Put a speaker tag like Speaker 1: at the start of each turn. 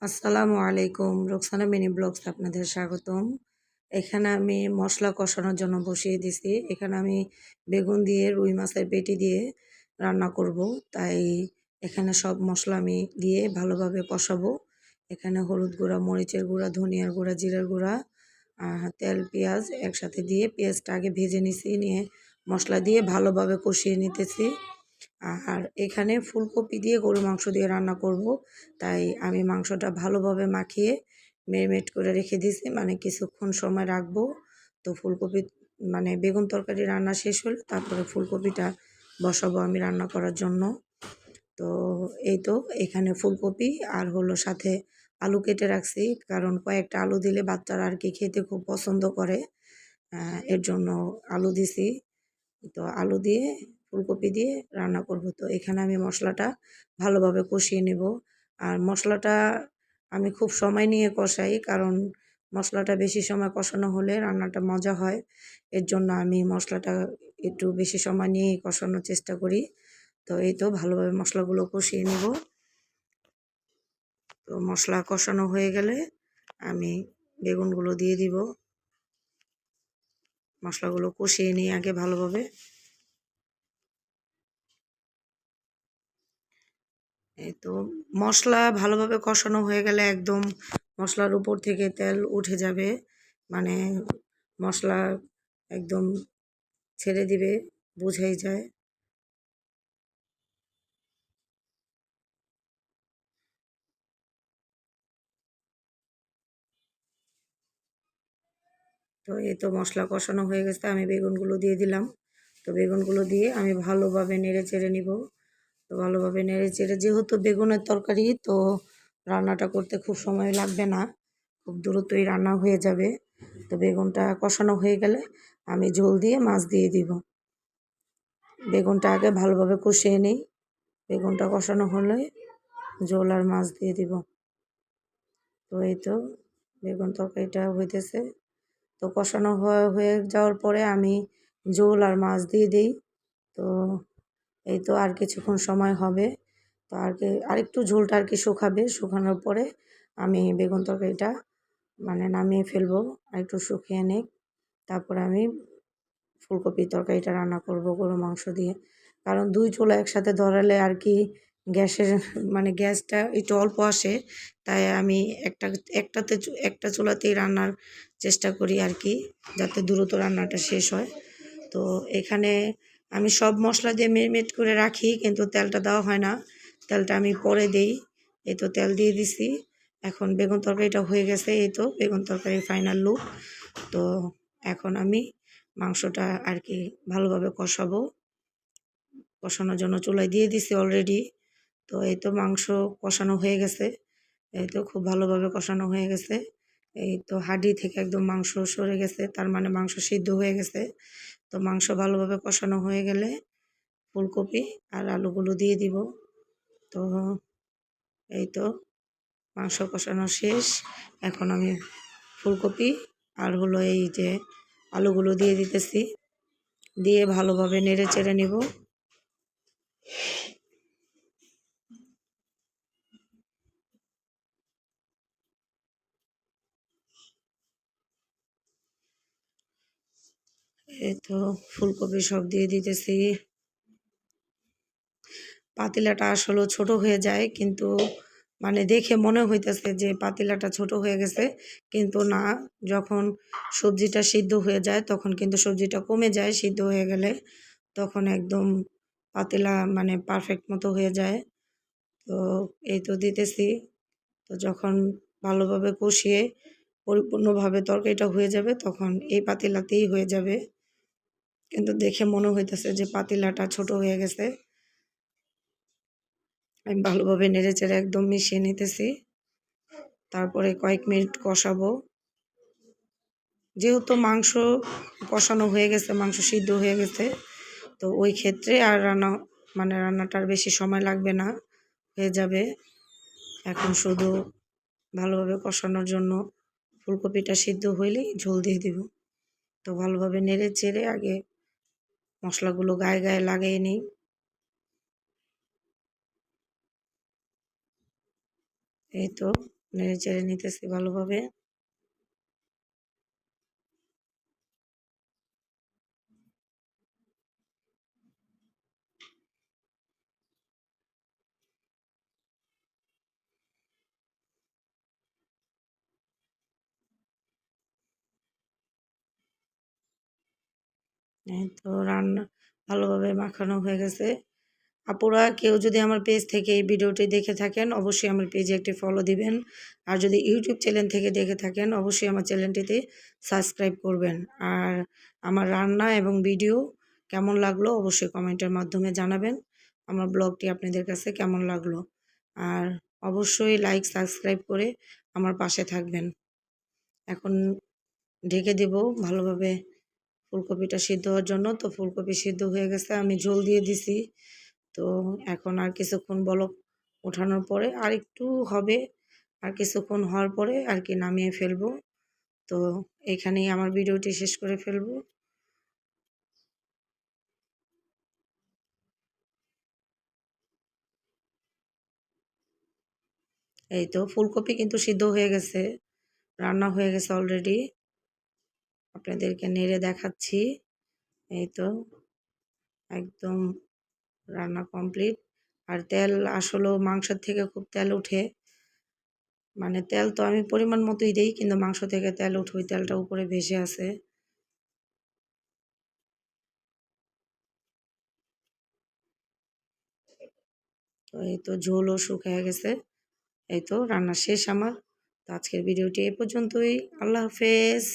Speaker 1: আসসালামু আলাইকুম, Roksana mini blogs আপনাদের স্বাগতম। এখানে আমি মশলা কষানোর জন্য বসিয়ে দিছি। এখানে আমি বেগুন দিয়ে রুই মাছের পেটি দিয়ে রান্না করব। তাই এখানে সব মশলা আমি দিয়ে ভালোভাবে কষাবো। এখানে হলুদ গুঁড়া, মরিচের গুঁড়া, ধনিয়ার গুঁড়া, জিরার গুঁড়া, তেল, পেঁয়াজ একসাথে দিয়ে পেঁয়াজটা আগে ভেজে নিছি, নিয়ে মশলা দিয়ে ভালোভাবে কষিয়ে নিতেছি। আর এখানে ফুলকপি দিয়ে গরুর মাংস দিয়ে রান্না করব। তাই আমি মাংসটা ভালোভাবে মাখিয়ে মেরিনেট করে রেখে দিয়েছি, মানে কিছুক্ষণ সময় রাখবো। তো ফুলকপি মানে বেগুন তরকারি রান্না শেষ হলে তারপরে ফুলকপিটা বসাবো আমি রান্না করার জন্য। তো এই তো এখানে ফুলকপি আর হলো সাথে আলু কেটে রাখছি, কারণ কয়েকটা আলু দিলে বাচ্চারা আর কি খেতে খুব পছন্দ করে। এর জন্য আলু দিছি। তো আলু দিয়ে ফুলকপি দিয়ে রান্না করব। তো এখানে আমি মশলাটা ভালোভাবে কষিয়ে নেব। আর মশলাটা আমি খুব সময় নিয়ে কষাই, কারণ মশলাটা বেশি সময় কষানো হলে রান্নাটা মজা হয়। এর জন্য আমি মশলাটা একটু বেশি সময় নিয়েই কষানোর চেষ্টা করি। তো এই তো ভালোভাবে মশলাগুলো কষিয়ে নেব। তো মশলা কষানো হয়ে গেলে আমি বেগুনগুলো দিয়ে দিব। মশলাগুলো কষিয়ে নিয়ে আগে ভালোভাবে। এই তো মশলা ভালোভাবে কষানো হয়ে গেলে একদম মশলার উপর থেকে তেল উঠে যাবে, মানে মশলা একদম ছেড়ে দিবে, বোঝাই যায়। তো এই তো মশলা কষানো হয়ে গেছে, আমি বেগুনগুলো দিয়ে দিলাম। তো বেগুনগুলো দিয়ে আমি ভালোভাবে নেড়ে চেড়ে নিব। তো ভালোভাবে নেড়ে চেড়ে, যেহেতু বেগুনের তরকারি, তো রান্নাটা করতে খুব সময় লাগবে না, খুব দ্রুতই রান্না হয়ে যাবে। তো বেগুনটা কষানো হয়ে গেলে আমি ঝোল দিয়ে মাছ দিয়ে দিব। বেগুনটা আগে ভালোভাবে কষিয়ে নিই। বেগুনটা কষানো হলে ঝোল আর মাছ দিয়ে দিব। তো এই তো বেগুন তরকারিটা হইতেছে। তো কষানো হয়ে যাওয়ার পরে আমি ঝোল আর মাছ দিয়ে দিই। তো এই তো আর কিছুক্ষণ সময় হবে। তো আরেকটু ঝোলটা আর কি শুকাবে, শুকানোর পরে আমি বেগুন তরকারিটা মানে নামিয়ে ফেলবো। আর একটু শুকিয়ে নিই, তারপরে আমি ফুলকপির তরকারিটা রান্না করব গরুর মাংস দিয়ে। কারণ ২ চুলা একসাথে ধরালে আর কি গ্যাসের মানে গ্যাসটা একটু অল্প আসে। তাই আমি একটা চুলাতেই রান্নার চেষ্টা করি আর কি, যাতে দ্রুত রান্নাটা শেষ হয়। তো এখানে আমি সব মশলা দিয়ে মেরিনেট করে রাখি, কিন্তু তেলটা দেওয়া হয় না। তেলটা আমি পরে দেই। এই তো তেল দিয়ে দিছি। এখন বেগুন তরকারিটা হয়ে গেছে। এই তো বেগুন তরকারির ফাইনাল লুক। তো এখন আমি মাংসটা আর কি ভালোভাবে কষাবো। কষানোর জন্য চুলায় দিয়ে দিছি অলরেডি। তো এই তো মাংস কষানো হয়ে গেছে। এই তো খুব ভালোভাবে কষানো হয়ে গেছে। এই তো হাঁড়ি থেকে একদম মাংস সরে গেছে, তার মানে মাংস সিদ্ধ হয়ে গেছে। তো মাংস ভালোভাবে কষানো হয়ে গেলে ফুলকপি আর আলুগুলো দিয়ে দিব। তো এই তো মাংস কষানো শেষ। এখন আমি ফুলকপি আর হলো এই যে আলুগুলো দিয়ে দিতেছি। দিয়ে ভালোভাবে নেড়ে চেড়ে নিব। এই তো ফুলকপি সব দিয়ে দিতেছি। পাতিলাটা আসলে ছোট হয়ে যায়, কিন্তু মানে দেখে মনে হইতেছে যে পাতিলাটা ছোট হয়ে গেছে, কিন্তু না, যখন সবজিটা সিদ্ধ হয়ে যায় তখন কিন্তু সবজিটা কমে যায় সিদ্ধ হয়ে গেলে। তখন একদম পাতিলা মানে পারফেক্ট মতো হয়ে যায়। তো এই তো দিতেছি। তো যখন ভালোভাবে কষিয়ে পরিপূর্ণভাবে তরকারিটা হয়ে যাবে, তখন এই পাতিলাতেই হয়ে যাবে। কিন্তু দেখে মনে হইতেছে যে পাতিলাটা ছোট হয়ে গেছে। আমি ভালোভাবে নেড়েচেড়ে একদম মিশিয়ে নিতেছি। তারপরে কয়েক মিনিট কষাবো। যেহেতু মাংস কষানো হয়ে গেছে, মাংস সিদ্ধ হয়ে গেছে, তো ওই ক্ষেত্রে আর রান্নাটা আর বেশি সময় লাগবে না, হয়ে যাবে। এখন শুধু ভালোভাবে কষানোর জন্য ফুলকপিটা সিদ্ধ হইলেই ঝোল দিয়ে দিব। তো ভালোভাবে নেড়ে চেড়ে আগে মশলাগুলো গায়ে গায়ে লাগিয়ে নিই। এই তো নেড়ে চেড়ে নিতেছি ভালোভাবে। এই তো রান্না ভালোভাবে মাখানো হয়ে গেছে। আপুরা কেউ যদি আমার পেজ থেকে এই ভিডিওটি দেখে থাকেন অবশ্যই আমার পেজে একটি ফলো দিবেন। আর যদি ইউটিউব চ্যানেল থেকে দেখে থাকেন অবশ্যই আমার চ্যানেলটিতে সাবস্ক্রাইব করবেন। আর আমার রান্না এবং ভিডিও কেমন লাগলো অবশ্যই কমেন্টের মাধ্যমে জানাবেন। আমার ব্লগটি আপনাদের কাছে কেমন লাগলো। আর অবশ্যই লাইক সাবস্ক্রাইব করে আমার পাশে থাকবেন। এখন ঢেকে দেব ভালোভাবে ফুলকপিটা সিদ্ধ হওয়ার জন্য। তো ফুলকপি সিদ্ধ হয়ে গেছে, আমি ঝোল দিয়ে দিছি। তো এখন আর কিছুক্ষণ বলক ওঠানোর পরে আরেকটু হবে, আর কিছুক্ষণ হওয়ার পরে আর কি নামিয়ে ফেলবো। তো এখানেই আমার ভিডিওটি শেষ করে ফেলবো। এই তো ফুলকপি কিন্তু সিদ্ধ হয়ে গেছে, রান্না হয়ে গেছে অলরেডি। আপনাদেরকে নেড়ে দেখাচ্ছি। এই তো একদম রান্না কমপ্লিট। আর তেল আসলেও মাংসের থেকে খুব তেল উঠে, মানে তেল তো আমি পরিমাণ মতোই দেই কিন্তু মাংস থেকে তেল উঠে ওই তেলটা উপরে ভেসে আছে। তো এই তো ঝোলও শুকিয়ে গেছে। এই তো রান্না শেষ আমার। তো আজকের ভিডিওটি এ পর্যন্তই। আল্লাহ হাফেজ।